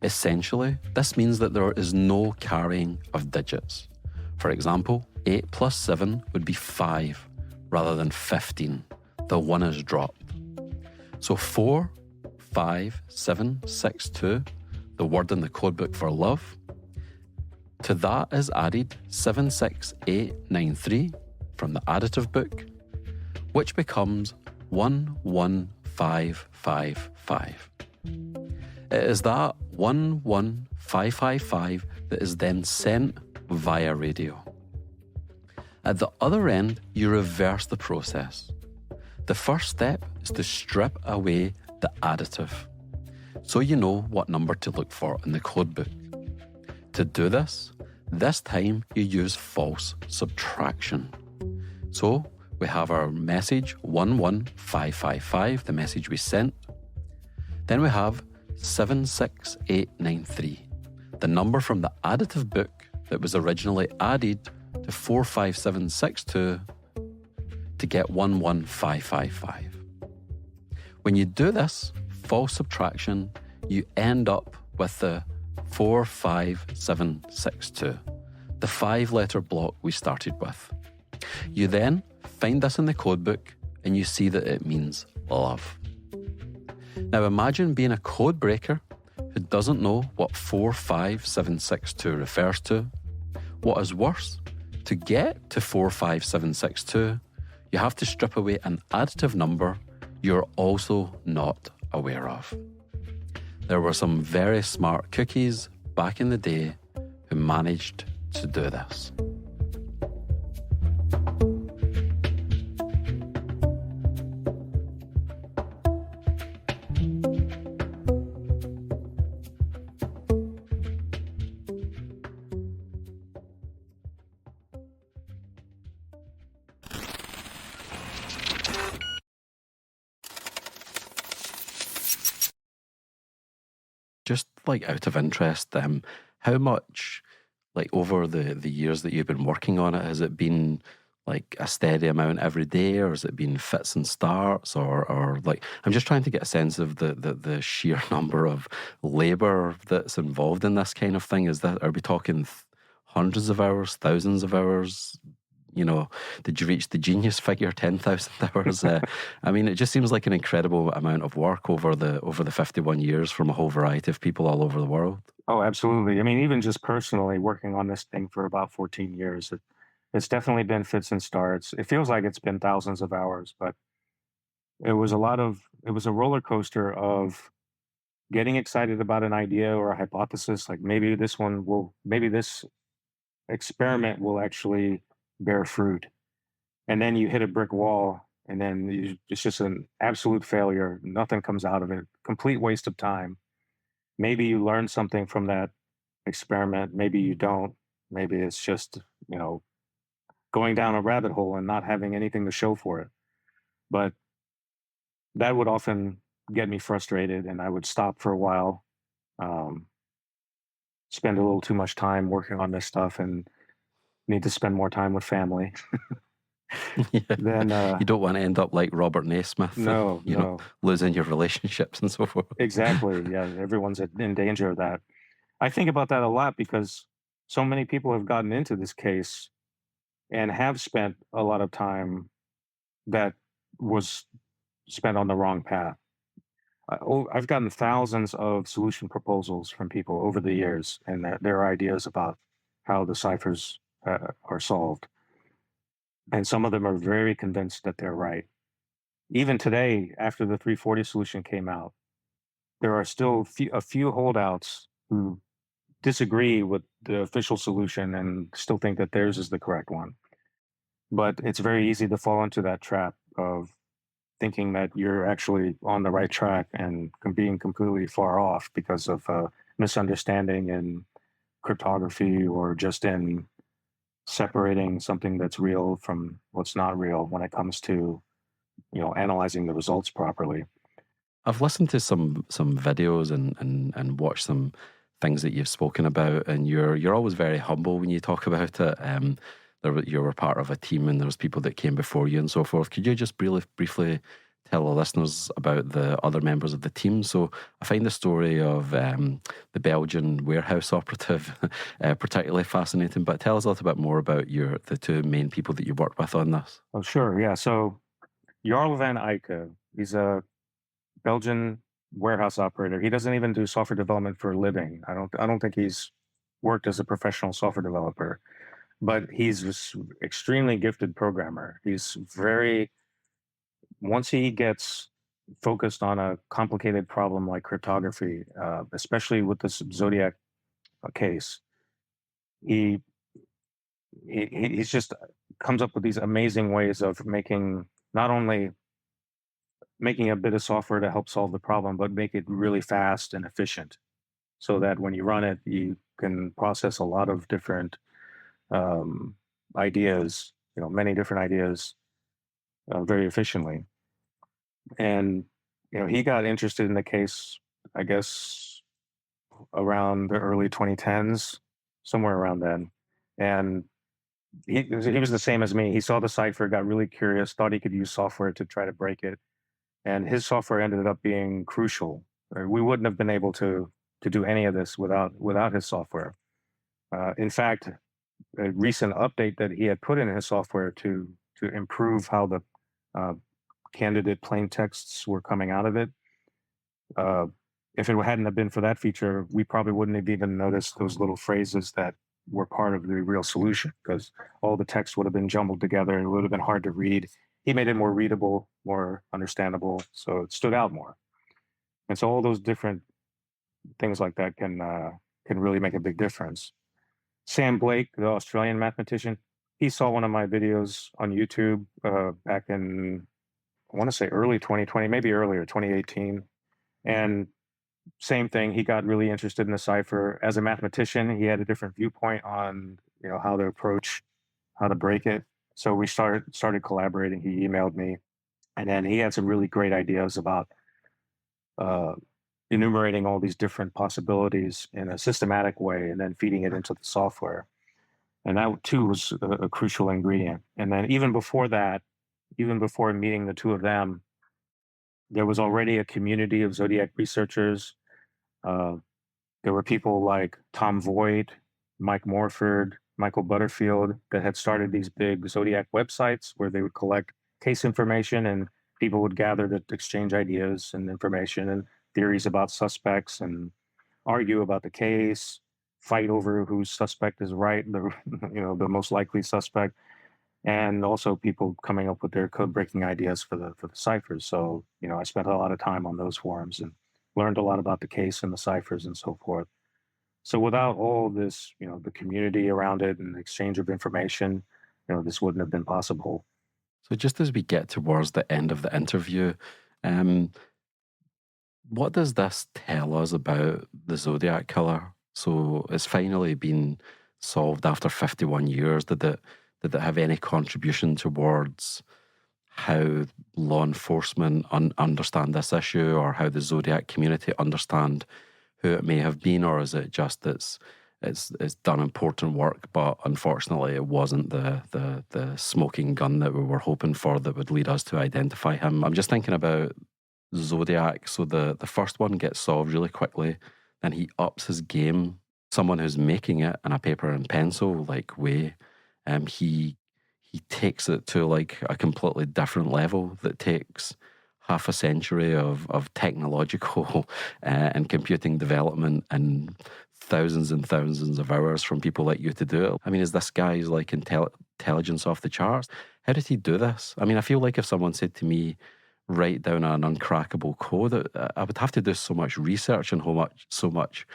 Essentially, this means that there is no carrying of digits. For example, 8 plus 7 would be 5 rather than 15. The 1 is dropped. So 45762, the word in the codebook for love, to that is added 76893 from the additive book, which becomes 11555. It is that 11555 that is then sent via radio. At the other end, you reverse the process. The first step is to strip away the additive, so you know what number to look for in the codebook. To do this time you use false subtraction. So we have our message 11555, the message we sent. Then we have 76893, the number from the additive book that was originally added to 45762 to get 11555. When you do this false subtraction, you end up with the 45762, the 5-letter block we started with. You then find this in the codebook and you see that it means love. Now imagine being a code breaker who doesn't know what 45762 refers to. What is worse, to get to 45762, you have to strip away an additive number you're also not aware of. There were some very smart cookies back in the day who managed to do this. Just like out of interest, how much, like over the years that you've been working on it, has it been like a steady amount every day, or has it been fits and starts, or like, I'm just trying to get a sense of the sheer number of labour that's involved in this kind of thing. Are we talking hundreds of hours, thousands of hours? You know, did you reach the genius figure, 10,000 hours? I mean, it just seems like an incredible amount of work over the 51 years from a whole variety of people all over the world. Oh, absolutely. I mean, even just personally working on this thing for about 14 years, it's definitely been fits and starts. It feels like it's been thousands of hours, but it was a roller coaster of getting excited about an idea or a hypothesis. Like maybe this experiment will actually bear fruit. And then you hit a brick wall, and then it's just an absolute failure. Nothing comes out of it. Complete waste of time. Maybe you learn something from that experiment. Maybe you don't. Maybe it's just, going down a rabbit hole and not having anything to show for it. But that would often get me frustrated, and I would stop for a while, spend a little too much time working on this stuff, and need to spend more time with family. Yeah. then You don't want to end up like Robert Naismith, no, you know, no, losing your relationships and so forth. exactly. Yeah, everyone's in danger of that. I think about that a lot because so many people have gotten into this case and have spent a lot of time that was spent on the wrong path. I've gotten thousands of solution proposals from people over the years and their ideas about how the ciphers are solved. And some of them are very convinced that they're right. Even today, after the 340 solution came out, there are still a few holdouts who disagree with the official solution and still think that theirs is the correct one. But it's very easy to fall into that trap of thinking that you're actually on the right track and being completely far off because of misunderstanding in cryptography or just in separating something that's real from what's not real when it comes to analyzing the results properly. I've listened to some videos and watched some things that you've spoken about, and you're always very humble when you talk about it. You were part of a team, and there was people that came before you and so forth. Could you just briefly tell the listeners about the other members of the team? So I find the story of the Belgian warehouse operative particularly fascinating. But tell us a little bit more about the two main people that you worked with on this. Oh, sure, yeah. So Jarl Van Eycke, he's a Belgian warehouse operator. He doesn't even do software development for a living. I don't think he's worked as a professional software developer, but he's this extremely gifted programmer. He's very once he gets focused on a complicated problem like cryptography, especially with this Zodiac case, he he's just comes up with these amazing ways of making not only making a bit of software to help solve the problem, but make it really fast and efficient so that when you run it, you can process a lot of different um, ideas, many different ideas very efficiently. And, he got interested in the case, I guess, around the early 2010s, somewhere around then. And he was the same as me. He saw the cipher, got really curious, thought he could use software to try to break it. And his software ended up being crucial. We wouldn't have been able to do any of this without his software. In fact, a recent update that he had put in his software to improve how the uh, candidate plain texts were coming out of it. If it hadn't have been for that feature, we probably wouldn't have even noticed those little phrases that were part of the real solution because all the text would have been jumbled together and it would have been hard to read. He made it more readable, more understandable, so it stood out more. And so all those different things like that can really make a big difference. Sam Blake, the Australian mathematician, he saw one of my videos on YouTube back in, I want to say early 2020, maybe earlier, 2018. And same thing, he got really interested in the cipher. As a mathematician, he had a different viewpoint on how to approach, how to break it. So we started collaborating. He emailed me, and then he had some really great ideas about uh, enumerating all these different possibilities in a systematic way, and then feeding it into the software. And that too was a crucial ingredient. And then even before that, even before meeting the two of them, there was already a community of Zodiac researchers. Uh, there were people like Tom Voigt, Mike Morford, Michael Butterfield that had started these big Zodiac websites where they would collect case information and people would gather to exchange ideas and information and theories about suspects and argue about the case, fight over whose suspect is right, the most likely suspect, and also people coming up with their code breaking ideas for the ciphers. So I spent a lot of time on those forums and learned a lot about the case and the ciphers and so forth. So without all this, the community around it and the exchange of information, this wouldn't have been possible. So just as we get towards the end of the interview, what does this tell us about the Zodiac Killer? So it's finally been solved after 51 years. Did it have any contribution towards how law enforcement understand this issue, or how the Zodiac community understand who it may have been, or is it just it's done important work, but unfortunately it wasn't the smoking gun that we were hoping for that would lead us to identify him. I'm just thinking about Zodiac. So the first one gets solved really quickly, then he ups his game. Someone who's making it in a paper and pencil like way, he takes it to like a completely different level that takes half a century of technological and computing development and thousands of hours from people like you to do it. I mean, is this guy's like intelligence off the charts? How did he do this? I mean, I feel like if someone said to me, write down an uncrackable code, I would have to do so much research and so much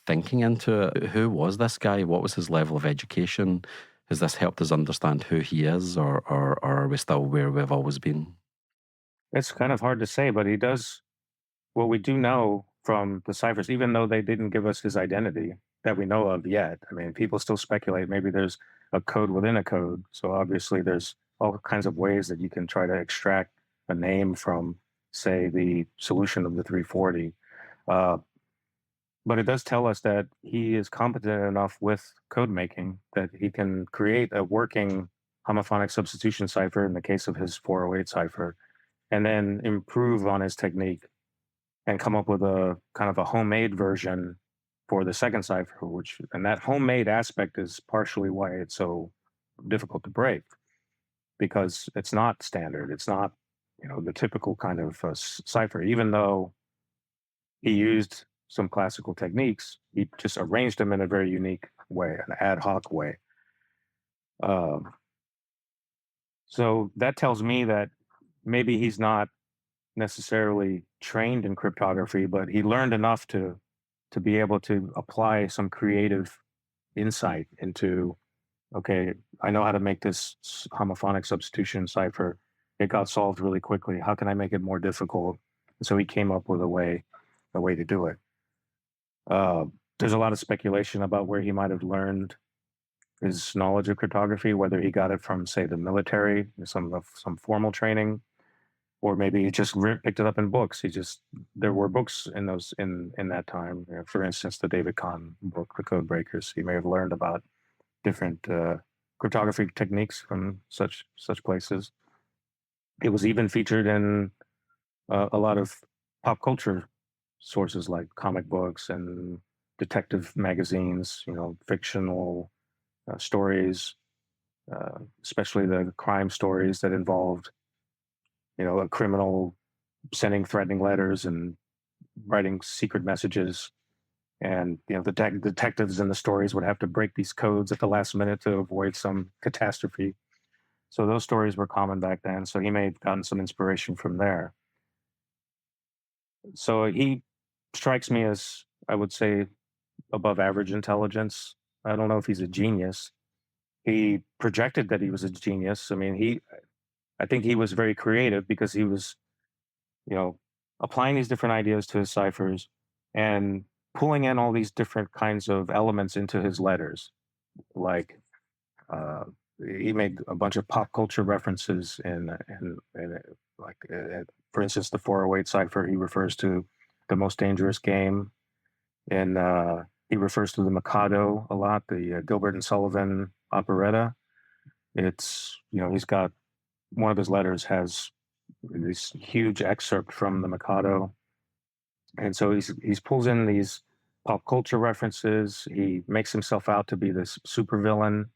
thinking into it. Who was this guy? What was his level of education? Has this helped us understand who he is, or are we still where we've always been? It's kind of hard to say, but he does what we do know from the ciphers, even though they didn't give us his identity that we know of yet. I mean, people still speculate maybe there's a code within a code. So obviously, there's all kinds of ways that you can try to extract a name from, say, the solution of the 340. Uh, but it does tell us that he is competent enough with code making that he can create a working homophonic substitution cipher in the case of his 408 cipher, and then improve on his technique and come up with a kind of a homemade version for the second cipher, and that homemade aspect is partially why it's so difficult to break, because it's not standard. It's not, the typical kind of cipher. Even though he used some classical techniques, he just arranged them in a very unique way, an ad hoc way. Um, so that tells me that maybe he's not necessarily trained in cryptography, but he learned enough to be able to apply some creative insight into, okay, I know how to make this homophonic substitution cipher. It got solved really quickly. How can I make it more difficult? And so he came up with a way to do it. There's a lot of speculation about where he might have learned his knowledge of cryptography, whether he got it from, say, the military, some formal training, or maybe he just picked it up in books. There were books in that time. For instance, the David Kahn book, The Code Breakers. He may have learned about different cryptography techniques from such places. It was even featured in a lot of pop culture sources like comic books and detective magazines. Fictional stories, especially the crime stories that involved a criminal sending threatening letters and writing secret messages. And the detectives in the stories would have to break these codes at the last minute to avoid some catastrophe. So those stories were common back then. So he may have gotten some inspiration from there. So he strikes me as, I would say, above average intelligence. I don't know if he's a genius. He projected that he was a genius. I mean, I think he was very creative because he was, applying these different ideas to his ciphers and pulling in all these different kinds of elements into his letters. Like, he made a bunch of pop culture references for instance, the 408 cipher. He refers to The Most Dangerous Game, and he refers to the Mikado a lot, the Gilbert and Sullivan operetta. It's, he's got, one of his letters has this huge excerpt from the Mikado. And so he's pulls in these pop culture references. He makes himself out to be this supervillain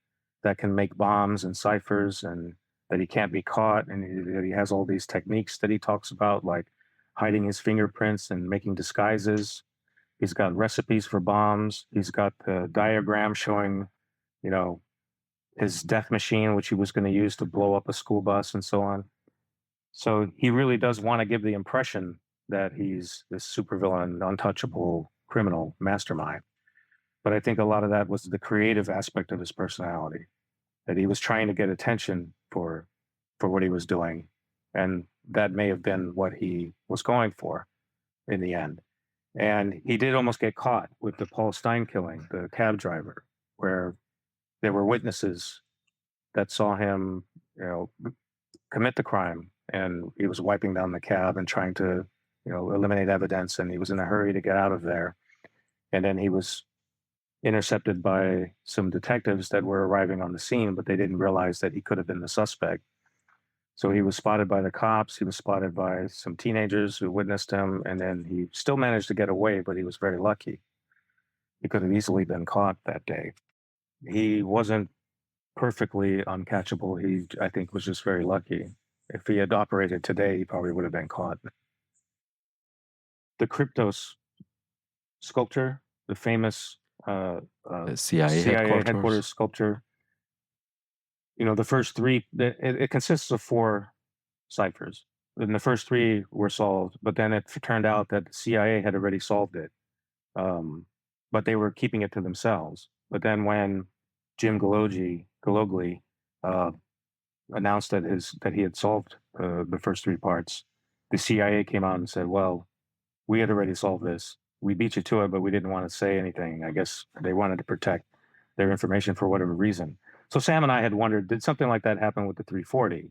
that can make bombs and ciphers, and that he can't be caught. And that he has all these techniques that he talks about, like hiding his fingerprints and making disguises. He's got recipes for bombs. He's got the diagram showing, his death machine, which he was going to use to blow up a school bus and so on. So he really does want to give the impression that he's this supervillain, untouchable criminal mastermind. But I think a lot of that was the creative aspect of his personality, that he was trying to get attention for what he was doing. And that may have been what he was going for in the end. And he did almost get caught with the Paul Stein killing, the cab driver, where there were witnesses that saw him, commit the crime, and he was wiping down the cab and trying to, eliminate evidence, and he was in a hurry to get out of there. And then he was intercepted by some detectives that were arriving on the scene, but they didn't realize that he could have been the suspect. So he was spotted by the cops. He was spotted by some teenagers who witnessed him, and then he still managed to get away, but he was very lucky. He could have easily been caught that day. He wasn't perfectly uncatchable. He, I think, was just very lucky. If he had operated today, he probably would have been caught. The Cryptos sculpture, the famous CIA headquarters sculpture. You know, the first three, it consists of 4 ciphers. And the first 3 were solved, but then it turned out that the CIA had already solved it. But they were keeping it to themselves. But then when Jim Galogli announced that he had solved the first 3 parts, the CIA came out and said, well, we had already solved this. We beat you to it, but we didn't want to say anything. I guess they wanted to protect their information for whatever reason. So Sam and I had wondered, did something like that happen with the 340?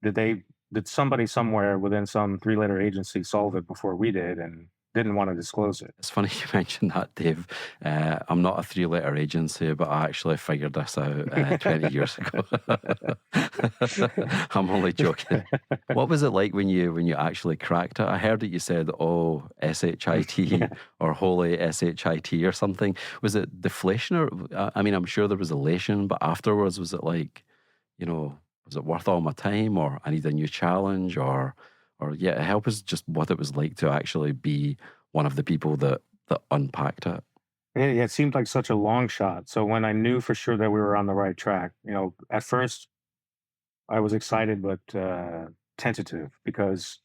Did somebody somewhere within some 3-letter agency solve it before we did and didn't want to disclose it? It's funny you mentioned that, Dave. I'm not a 3-letter agency, but I actually figured this out 20 years ago. I'm only joking. What was it like when you actually cracked it? I heard that you said, "Oh, SHIT" or "Holy SHIT" or something. Was it deflation, or I mean, I'm sure there was elation, but afterwards, was it like, was it worth all my time, or I need a new challenge, or yeah, help us just what it was like to actually be one of the people that unpacked it. It seemed like such a long shot. So when I knew for sure that we were on the right track, at first I was excited but tentative, because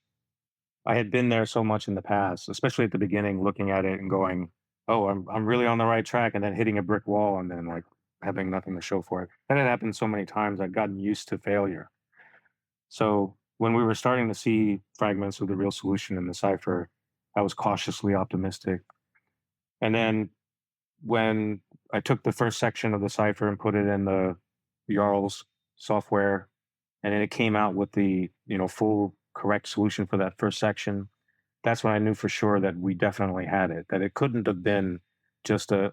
I had been there so much in the past, especially at the beginning, looking at it and going, "Oh, I'm really on the right track," and then hitting a brick wall and then like having nothing to show for it. That had happened so many times. I'd gotten used to failure. So when we were starting to see fragments of the real solution in the cipher, I was cautiously optimistic. And then when I took the first section of the cipher and put it in the Jarl's software, and then it came out with the full correct solution for that first section, that's when I knew for sure that we definitely had it. That it couldn't have been just a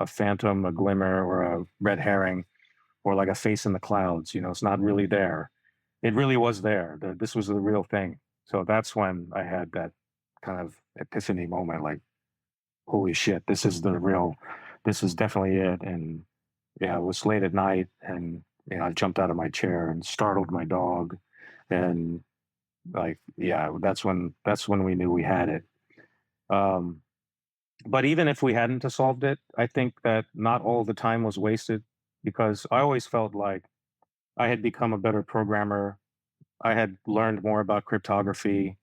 phantom, a glimmer, or a red herring, or like a face in the clouds. It's not really there. It really was there. This was the real thing. So that's when I had that kind of epiphany moment, like, holy shit, this is definitely it. And yeah, it was late at night, and I jumped out of my chair and startled my dog, and like, yeah, that's when we knew we had it. But even if we hadn't have solved it, I think that not all the time was wasted, because I always felt like I had become a better programmer. I had learned more about cryptography.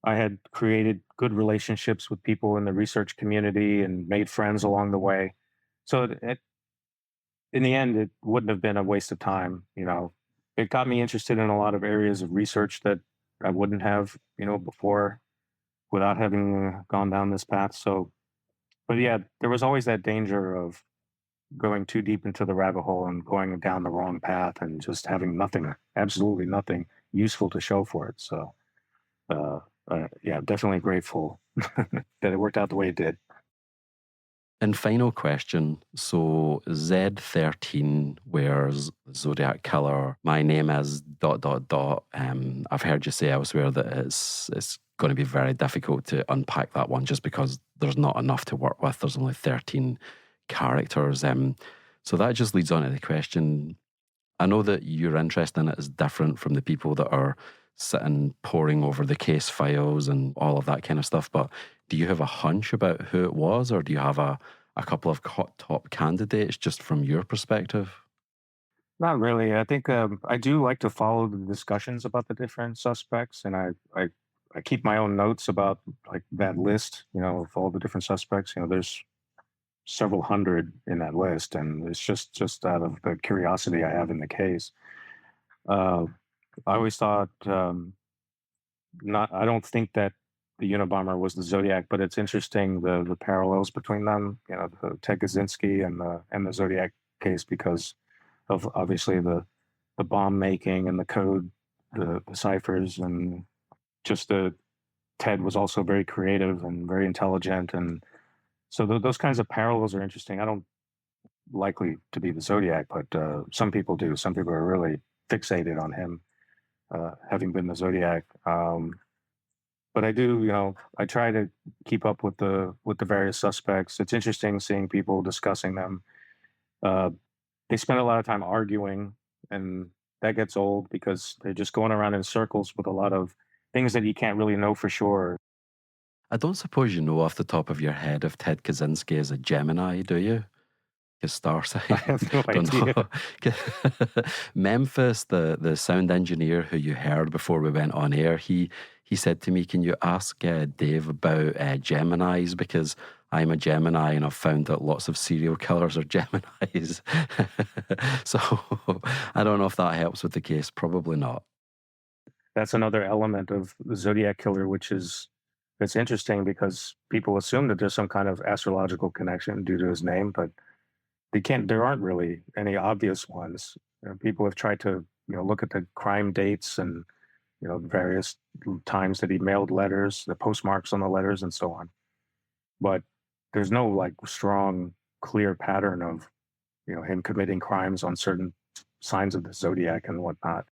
I had created good relationships with people in the research community and made friends along the way. So in the end, it wouldn't have been a waste of time. It got me interested in a lot of areas of research that I wouldn't have, before, without having gone down this path. So, but yeah, there was always that danger of going too deep into the rabbit hole and going down the wrong path and just having nothing, absolutely nothing useful to show for it. So, yeah, definitely grateful that it worked out the way it did. And final question. So Z13 wears Zodiac Killer. My name is ... I've heard you say elsewhere that it's going to be very difficult to unpack that one, just because there's not enough to work with. There's only 13 characters. So that just leads on to the question. I know that your interest in it is different from the people that are sitting poring over the case files and all of that kind of stuff, but do you have a hunch about who it was, or do you have a couple of top candidates just from your perspective? Not really. I think I do like to follow the discussions about the different suspects, and I keep my own notes about like that list, of all the different suspects. There's several hundred in that list, and it's just out of the curiosity I have in the case. I always thought I don't think that the Unabomber was the Zodiac, but it's interesting the parallels between them. The Ted Kaczynski and the Zodiac case, because of obviously the bomb making and the code, the ciphers, and just Ted was also very creative and very intelligent, and So those kinds of parallels are interesting. I don't likely to be the Zodiac, but some people do. Some people are really fixated on him having been the Zodiac. But I do, I try to keep up with the various suspects. It's interesting seeing people discussing them. They spend a lot of time arguing, and that gets old because they're just going around in circles with a lot of things that you can't really know for sure. I don't suppose you know off the top of your head if Ted Kaczynski is a Gemini, do you? His star sign. I have no Don't idea. know. Memphis, the sound engineer who you heard before we went on air, he said to me, "Can you ask Dave about Geminis? Because I'm a Gemini and I've found that lots of serial killers are Geminis." So I don't know if that helps with the case. Probably not. That's another element of the Zodiac Killer, it's interesting because people assume that there's some kind of astrological connection due to his name, but there aren't really any obvious ones. People have tried to, look at the crime dates and, various times that he mailed letters, the postmarks on the letters and so on. But there's no like strong, clear pattern of, him committing crimes on certain signs of the Zodiac and whatnot.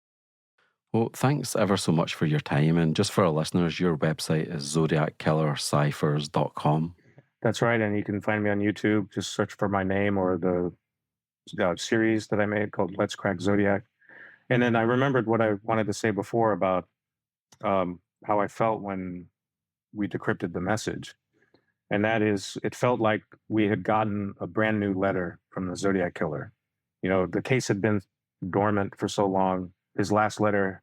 Well, thanks ever so much for your time. And just for our listeners, your website is zodiackillerciphers.com. That's right. And you can find me on YouTube. Just search for my name or the series that I made called Let's Crack Zodiac. And then I remembered what I wanted to say before about how I felt when we decrypted the message. And that is, it felt like we had gotten a brand new letter from the Zodiac Killer. The case had been dormant for so long. His last letter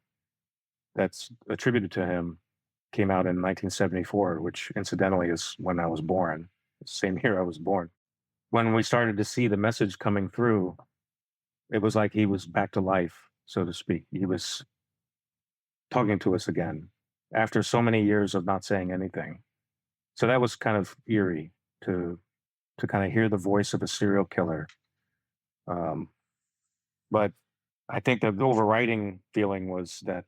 that's attributed to him came out in 1974, which incidentally is when I was born. Same year I was born. When we started to see the message coming through, it was like he was back to life, so to speak. He was talking to us again after so many years of not saying anything. So that was kind of eerie to kind of hear the voice of a serial killer. But I think the overriding feeling was that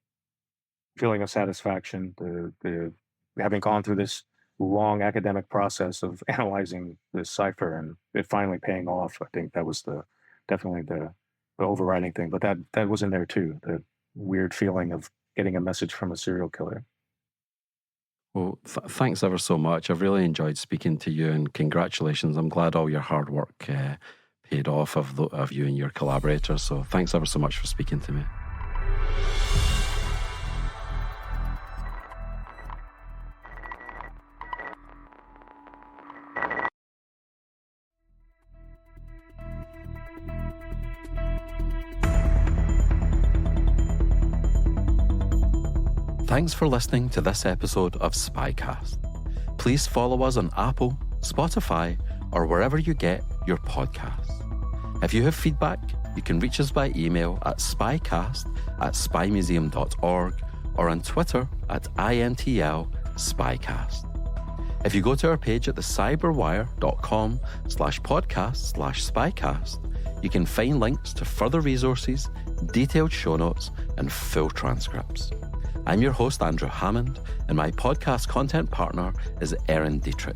feeling of satisfaction, the having gone through this long academic process of analyzing this cipher and it finally paying off. I think that was definitely the overriding thing. But that was in there too, the weird feeling of getting a message from a serial killer. Well, thanks ever so much. I've really enjoyed speaking to you, and congratulations. I'm glad all your hard work paid off of you and your collaborators. So thanks ever so much for speaking to me. Thanks for listening to this episode of SpyCast. Please follow us on Apple, Spotify, or wherever you get your podcasts. If you have feedback, you can reach us by email at spycast@spymuseum.org or on Twitter @INTL SpyCast. If you go to our page at thecyberwire.com/podcast/SpyCast, you can find links to further resources, detailed show notes, and full transcripts. I'm your host, Andrew Hammond, and my podcast content partner is Erin Dietrich.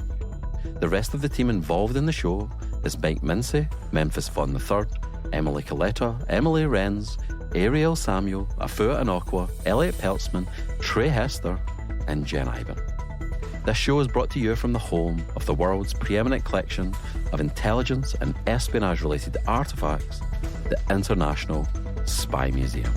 The rest of the team involved in the show is Mike Mincy, Memphis Von III, Emily Coletta, Emily Renz, Ariel Samuel, Afua Anokwa, Elliot Peltzman, Trey Hester, and Jen Iben. This show is brought to you from the home of the world's preeminent collection of intelligence and espionage-related artifacts, the International Spy Museum.